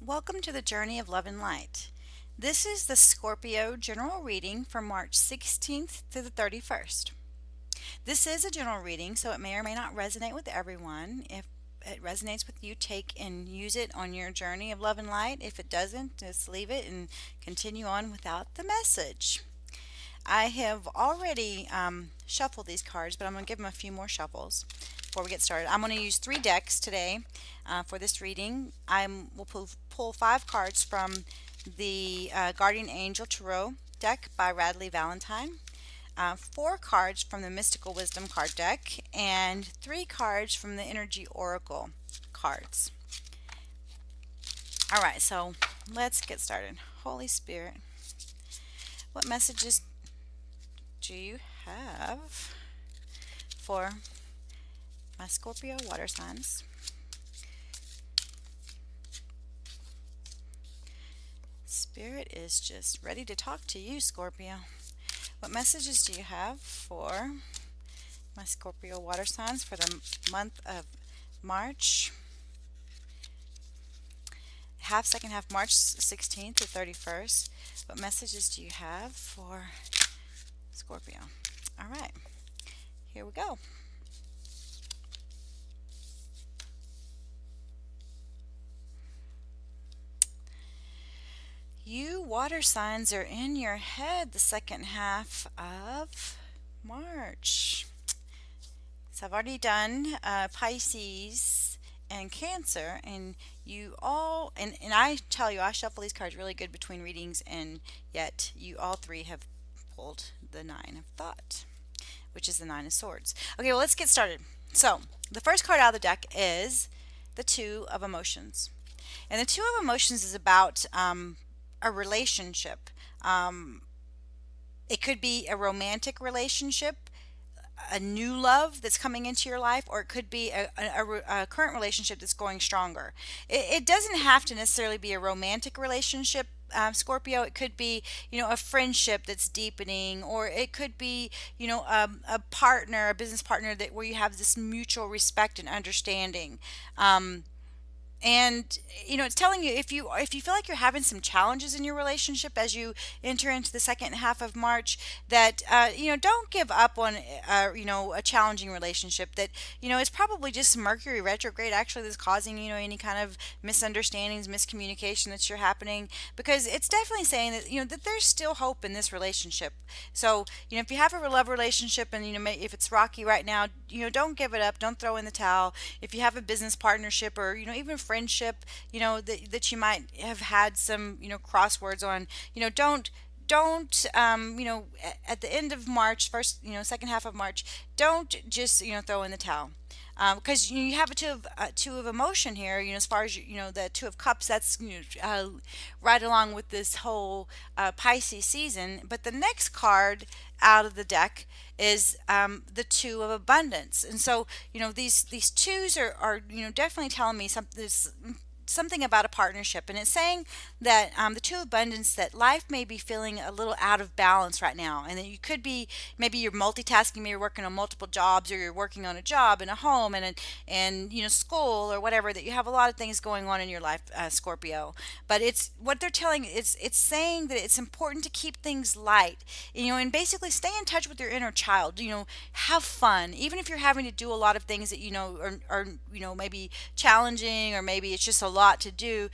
Welcome to the Journey of Love and Light. This is the Scorpio general reading from March 16th to the 31st. This is a general reading, so it may or may not resonate with everyone. If it resonates with you, take and use it on your journey of love and light. If it doesn't, just leave it and continue on without the message. I have already shuffled these cards, but I'm going to give them a few more shuffles before we get started. I'm going to use three decks today for this reading. I will pull five cards from the Guardian Angel Tarot deck by Radleigh Valentine, four cards from the Mystical Wisdom card deck, and three cards from the Energy Oracle cards. All right, so let's get started. Holy Spirit, what messages do you have for my Scorpio water signs? Spirit is just ready to talk to you, Scorpio. What messages do you have for my Scorpio water signs for the month of March? Second half, March 16th to 31st. What messages do you have for Scorpio? All right, here we go. You water signs are in your head the second half of March. So I've already done Pisces and Cancer, and you all, and I tell you, I shuffle these cards really good between readings, and yet you all three have pulled the Nine of Thought, which is the Nine of Swords. Okay, well, let's get started. So the first card out of the deck is the Two of Emotions. And the Two of Emotions is about a relationship. It could be a romantic relationship, a new love that's coming into your life, or it could be a current relationship that's going stronger. It doesn't have to necessarily be a romantic relationship, Scorpio. It could be, a friendship that's deepening, or it could be, a partner, a business partner that where you have this mutual respect and understanding. And it's telling you, if you feel like you're having some challenges in your relationship as you enter into the second half of March, that don't give up on a challenging relationship. That it's probably just Mercury retrograde actually that's causing any kind of misunderstandings, miscommunication that you're happening, because it's definitely saying that that there's still hope in this relationship. So if you have a love relationship and if it's rocky right now, don't give it up, don't throw in the towel. If you have a business partnership, or even friendship, that you might have had some crosswords on, don't at the end of March, first second half of March, don't just throw in the towel, because you have a two of emotion here. As far as the Two of Cups, that's right along with this whole Pisces season. But the next card out of the deck is the Two of Abundance. And so these twos are definitely telling me something about a partnership, and it's saying that the Two of Abundance, that life may be feeling a little out of balance right now, and that you could be, maybe you're multitasking, maybe you're working on multiple jobs, or you're working on a job and a home and school or whatever, that you have a lot of things going on in your life, Scorpio. But it's what they're telling, it's saying that it's important to keep things light, and basically stay in touch with your inner child. Have fun, even if you're having to do a lot of things that are maybe challenging, or maybe it's just a lot to do.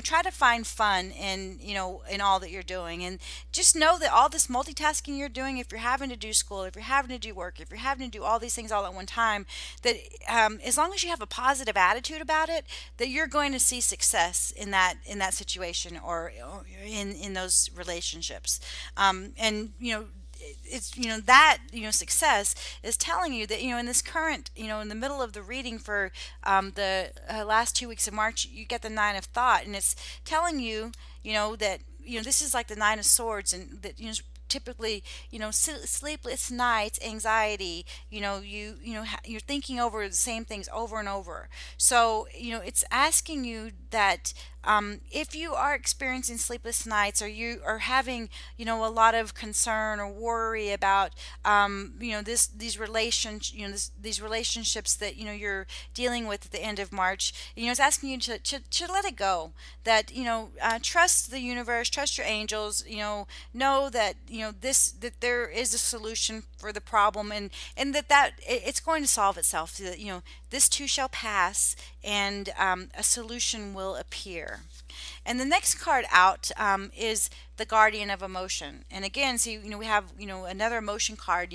Try to find fun in all that you're doing, and just know that all this multitasking you're doing, if you're having to do school, if you're having to do work, if you're having to do all these things all at one time, that as long as you have a positive attitude about it, that you're going to see success in that situation, or in those relationships. And it's that success is telling you that in this current, in the middle of the reading for the last 2 weeks of March, you get the Nine of Thought, and it's telling you that this is like the Nine of Swords, and that typically sleepless nights, anxiety, you're thinking over the same things over and over. So it's asking you that if you are experiencing sleepless nights, or you are having, a lot of concern or worry about, these relationships that, you're dealing with at the end of March, it's asking you to let it go. That, trust the universe, trust your angels, know that, that there is a solution for the problem, and it's going to solve itself. So that, this too shall pass, and a solution will appear. And the next card out is the Guardian of Emotion. And again, see, we have, another emotion card,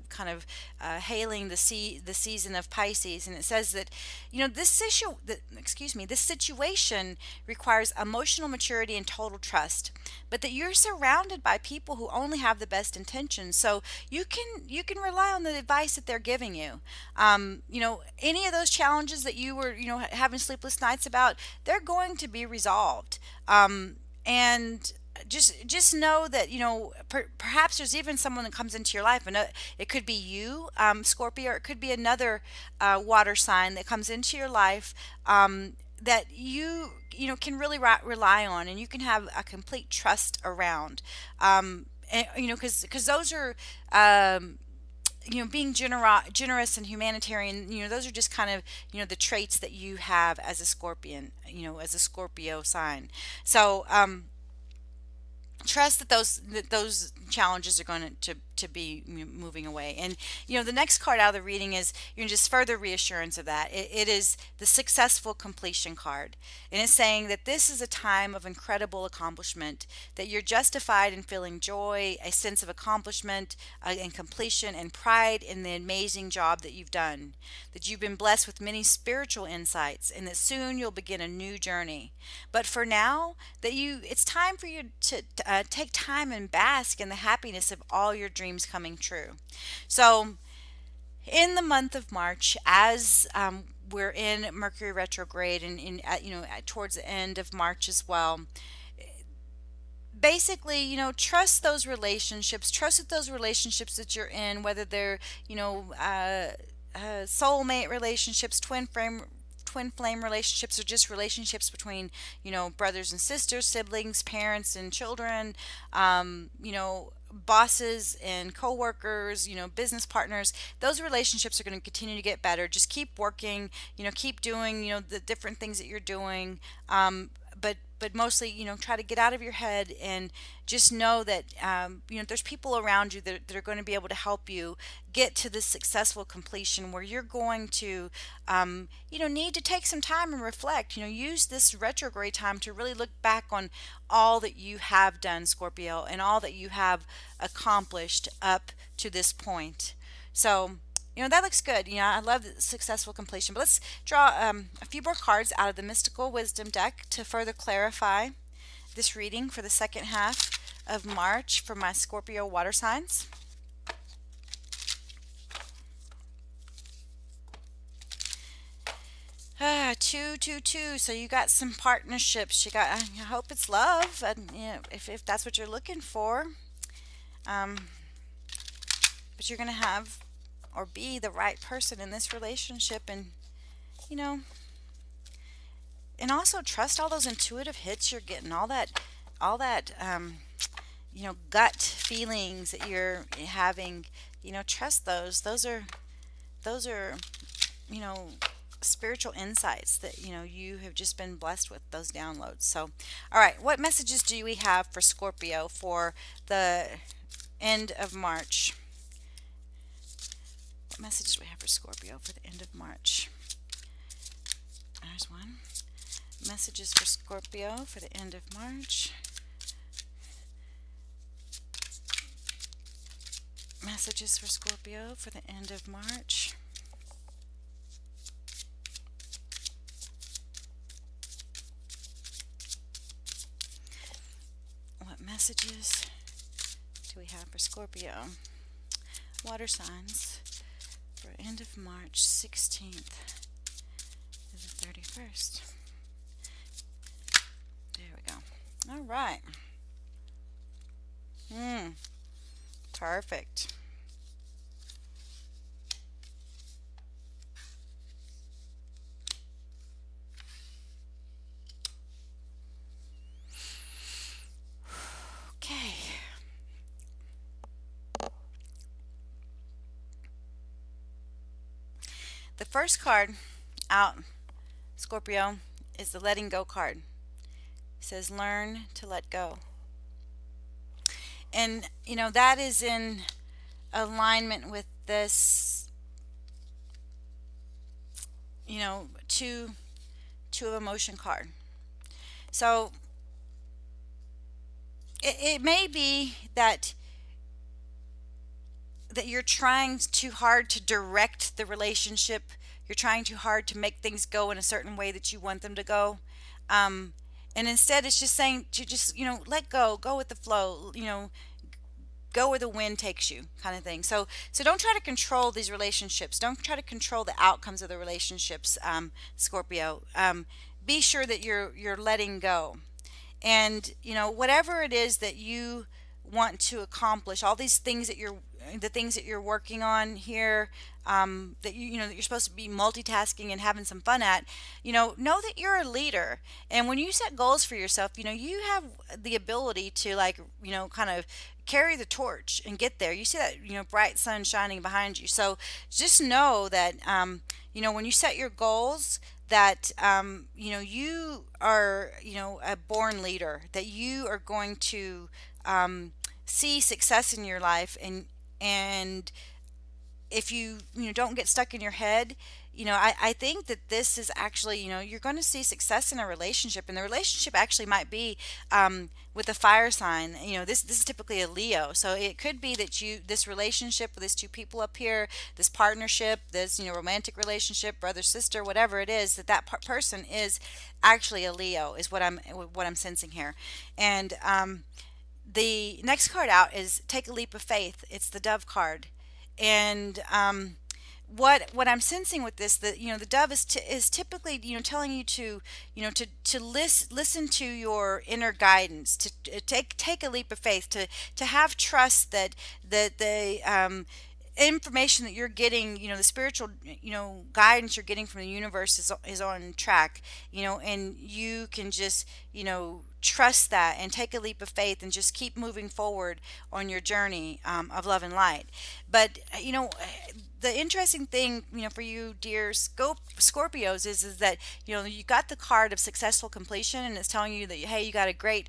kind of hailing the season of Pisces, and it says that, this situation requires emotional maturity and total trust, but that you're surrounded by people who only have the best intentions. So you can rely on the advice that they're giving you. Any of those challenges that you were, having sleepless nights about, they're going to be resolved. And just know that, perhaps there's even someone that comes into your life, and it could be you, Scorpio, or it could be another water sign that comes into your life, that can really rely on, and you can have a complete trust around. And, because those are, being generous and humanitarian, those are just kind of, the traits that you have as a Scorpion, as a Scorpio sign. So, trust that those challenges are going to be moving away. And, the next card out of the reading is, just further reassurance of that. It is the successful completion card, and it's saying that this is a time of incredible accomplishment, that you're justified in feeling joy, a sense of accomplishment, and completion, and pride in the amazing job that you've done, that you've been blessed with many spiritual insights, and that soon you'll begin a new journey. But for now, it's time for you to take time and bask in the happiness of all your dreams coming true. So, in the month of March, as we're in Mercury retrograde, and towards the end of March as well, basically, trust those relationships. Trust that those relationships that you're in, whether they're, soulmate relationships, twin flame relationships, or just relationships between, brothers and sisters, siblings, parents and children, bosses and coworkers, business partners. Those relationships are going to continue to get better. Just keep working, keep doing, the different things that you're doing. But mostly, try to get out of your head, and just know that, there's people around you that are going to be able to help you get to this successful completion, where you're going to, need to take some time and reflect. Use this retrograde time to really look back on all that you have done, Scorpio, and all that you have accomplished up to this point. So, that looks good. I love the successful completion. But let's draw a few more cards out of the Mystical Wisdom deck to further clarify this reading for the second half of March for my Scorpio water signs. Two, two, two. So you got some partnerships. I hope it's love, and if that's what you're looking for. But you're gonna have or be the right person in this relationship, and and also trust all those intuitive hits you're getting, all that gut feelings that you're having. Trust those are spiritual insights that you have just been blessed with, those downloads. So, all right, what messages do we have for Scorpio for the end of March? What messages do we have for Scorpio for the end of March? There's one. Messages for Scorpio for the end of March. Messages for Scorpio for the end of March. What messages do we have for Scorpio? Water signs for end of March 16th to the 31st. There we go. All right. Perfect. The first card out, Scorpio, is the letting go card. It says learn to let go. And that is in alignment with this, two of emotion card. So it may be that you're trying too hard to direct the relationship. You're trying too hard to make things go in a certain way that you want them to go. Um, and instead, it's just saying to just, let go, go with the flow, go where the wind takes you, kind of thing. So don't try to control these relationships. Don't try to control the outcomes of the relationships, Scorpio. Be sure that you're letting go. And whatever it is that you want to accomplish, all these things that you're working on here, that that you're supposed to be multitasking and having some fun at, know that you're a leader. And when you set goals for yourself, you have the ability to, like, kind of carry the torch and get there. You see that bright sun shining behind you. So just know that when you set your goals, that you are a born leader, that you are going to see success in your life. And if you don't get stuck in your head, I think that this is actually, you're going to see success in a relationship, and the relationship actually might be with a fire sign. This is typically a Leo, so it could be that this relationship with these two people up here, this partnership, this romantic relationship, brother sister, whatever it is, that person is actually a Leo, is what I'm sensing here. And the next card out is take a leap of faith. It's the Dove card. And what I'm sensing with this, that the dove is typically telling you to listen to your inner guidance, to take a leap of faith, to have trust that the information that you're getting, the spiritual guidance you're getting from the universe is on track, and you can just trust that and take a leap of faith and just keep moving forward on your journey of love and light. But the interesting thing, for you, dear Scorpios, is that you got the card of successful completion, and it's telling you that, hey, you got a great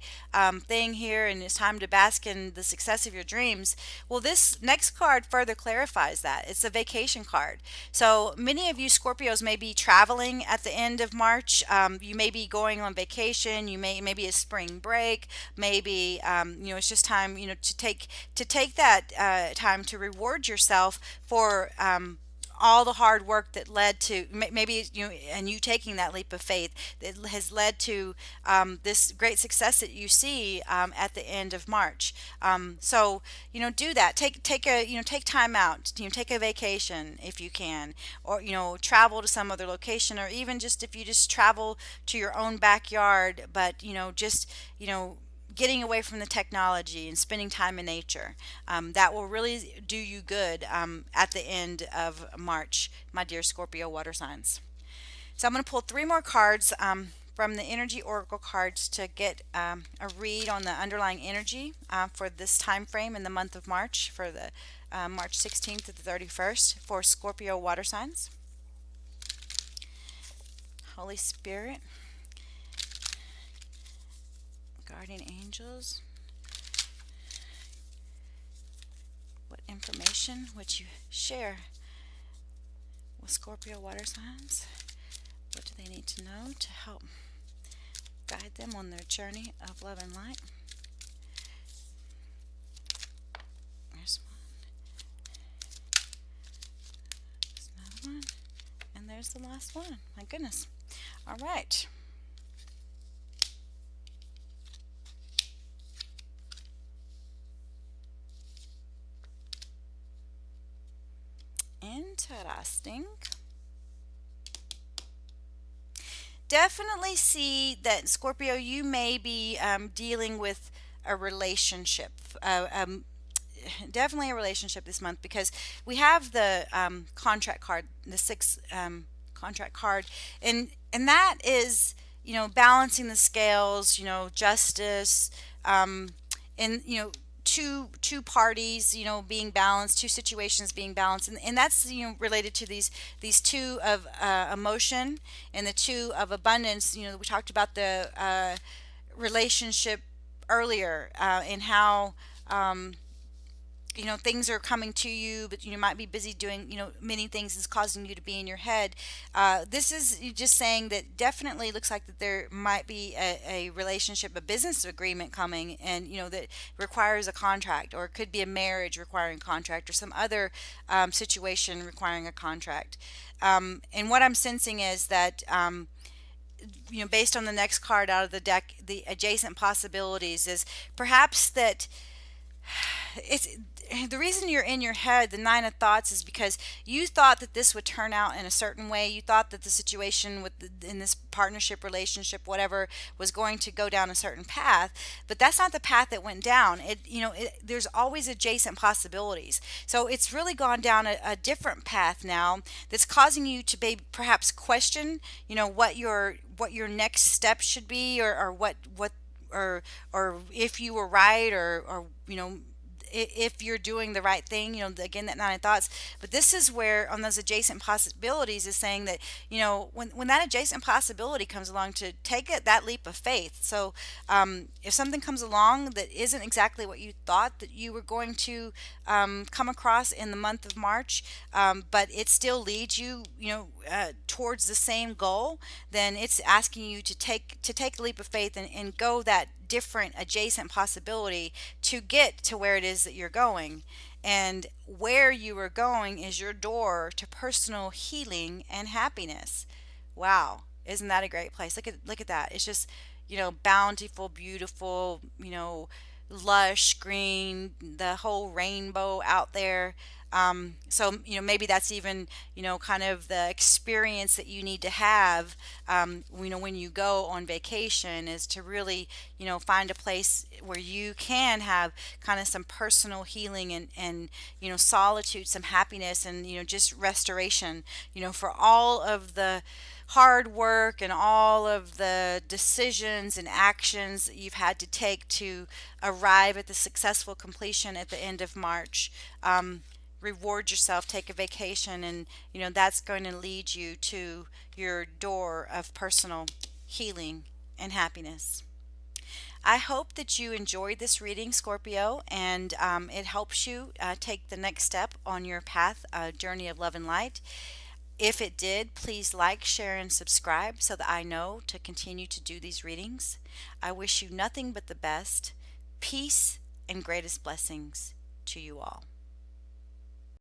thing here, and it's time to bask in the success of your dreams. Well, this next card further clarifies that. It's a vacation card. So many of you Scorpios may be traveling at the end of March. You may be going on vacation. You maybe a spring break. Maybe it's just time to take that time to reward yourself for all the hard work that led to maybe and you taking that leap of faith that has led to this great success that you see at the end of March. So do that. Take time out. Take a vacation if you can, or travel to some other location, or even just if you just travel to your own backyard, but just getting away from the technology and spending time in nature. That will really do you good at the end of March, my dear Scorpio water signs. So I'm going to pull three more cards from the Energy Oracle cards to get a read on the underlying energy for this time frame in the month of March, for the March 16th to the 31st for Scorpio water signs. Holy Spirit, guardian angels, what information would you share with Scorpio water signs? What do they need to know to help guide them on their journey of love and light? There's one. There's another one. And there's the last one. My goodness. All right. Interesting. Definitely see that, Scorpio, you may be dealing with a relationship. Definitely a relationship this month, because we have the contract card, the six contract card, and that is balancing the scales, justice, and two parties, being balanced, two situations being balanced, and that's related to these two of emotion and the two of abundance. We talked about the relationship earlier, and how um, things are coming to you, but you might be busy doing many things is causing you to be in your head. This is just saying that definitely looks like that there might be a relationship, a business agreement coming, and that requires a contract, or it could be a marriage requiring contract, or some other situation requiring a contract. And what I'm sensing is that based on the next card out of the deck, the adjacent possibilities is perhaps that it's the reason you're in your head, the nine of thoughts, is because you thought that this would turn out in a certain way. You thought that the situation in this partnership, relationship, whatever, was going to go down a certain path, but that's not the path that went down. There's always adjacent possibilities, so it's really gone down a different path now that's causing you to perhaps question what your next step should be, or what or if you were right, or if you're doing the right thing. Again, that nine of thoughts. But this is where, on those adjacent possibilities, is saying that when that adjacent possibility comes along, to take that leap of faith. So if something comes along that isn't exactly what you thought that you were going to come across in the month of March, but it still leads you towards the same goal, then it's asking you to take a leap of faith, and go that different adjacent possibility to get to where it is that you're going. And where you are going is your door to personal healing and happiness. Wow, isn't that a great place? Look at that. It's just bountiful, beautiful, lush green, the whole rainbow out there. So maybe that's even kind of the experience that you need to have, when you go on vacation, is to really find a place where you can have kind of some personal healing, and solitude, some happiness, and just restoration, for all of the hard work and all of the decisions and actions that you've had to take to arrive at the successful completion at the end of March. Reward yourself, take a vacation, and that's going to lead you to your door of personal healing and happiness. I hope that you enjoyed this reading, Scorpio, and it helps you take the next step on your path, journey of love and light. If it did, please like, share, and subscribe so that I know to continue to do these readings. I wish you nothing but the best, peace, and greatest blessings to you all.